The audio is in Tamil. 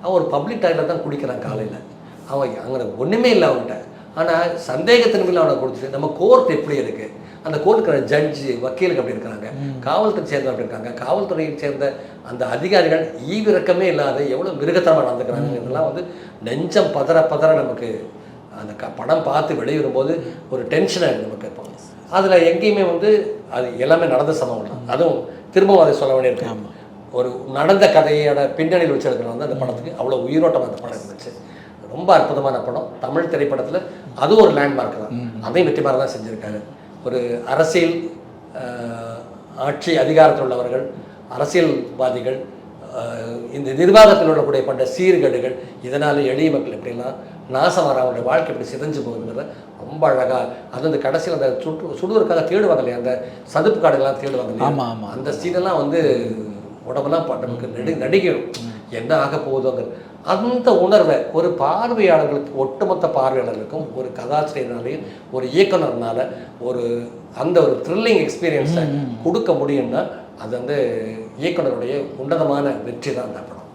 அவன் ஒரு பப்ளிக் டாய்லெட் தான் குடிக்கிறான் காலையில். அவன் அங்கே ஒன்றுமே இல்லை அவன்கிட்ட. ஆனால் சந்தேகத்தின் மேலே அவனை கொடுத்துட்டு நம்ம கோர்ட் எப்படி இருக்குது, அந்த கோர்ட்டுக்கிற ஜட்ஜு வக்கீலுக்கு அப்படி இருக்கிறாங்க, காவல்துறை சேர்ந்த அப்படி இருக்காங்க, காவல்துறையை சேர்ந்த அந்த அதிகாரிகள் ஈவிரக்கமே இல்லாத எவ்வளோ மிருகத்தனமாக நடந்துக்கிறாங்க. இதெல்லாம் வந்து நெஞ்சம் பதற பதற நமக்கு அந்த படம் பார்த்து வெளியே வரும்போது ஒரு டென்ஷனாக நமக்கு இருப்பாங்க. அதில் எங்கேயுமே வந்து அது எல்லாமே நடந்த சம்பவம் தான். அதுவும் திரும்பவும் அதை சொல்ல வேண்டியிருக்கு. ஒரு நடந்த கதையோட பின்னணியில் வச்சிருக்கிற வந்து அந்த படத்துக்கு அவ்வளோ உயிரோட்டம் அந்த படம் இருந்துச்சு. ரொம்ப அற்புதமான படம். தமிழ் திரைப்படத்தில் அது ஒரு லேண்ட்மார்க் தான். அதையும் வெற்றிமாறன் தான் செஞ்சுருக்காரு. ஒரு அரசியல் ஆட்சி அதிகாரத்தில் உள்ளவர்கள், அரசியல்வாதிகள், இந்த நிர்வாகத்தில் உள்ளக்கூடிய பண்ற சீர்கேடுகள், இதனால் எளிய மக்கள் எப்படிலாம் நாசமாற, அவருடைய வாழ்க்கை எப்படி சிதைஞ்சு போகுதுங்கிறத ரொம்ப அழகாக. அது அந்த கடைசியில் அந்த சுடுவதற்காக தேடுவாங்க இல்லையா, அந்த சதுப்பு காடுகள்லாம் தேடுவாங்க இல்லையா, அந்த சீனெல்லாம் வந்து உடம்பெல்லாம் நமக்கு நடிக்கணும் என்ன ஆக போகுதோங்கிற அந்த உணர்வை ஒரு பார்வையாளர்களுக்கு, ஒட்டுமொத்த பார்வையாளர்களுக்கும் ஒரு கதாசிரியர்னாலையும் ஒரு இயக்குனர்னால ஒரு அந்த ஒரு த்ரில்லிங் எக்ஸ்பீரியன்ஸை கொடுக்க முடியும்னா அது வந்து இயக்குனருடைய உன்னதமான வெற்றி தான் அந்த படம்.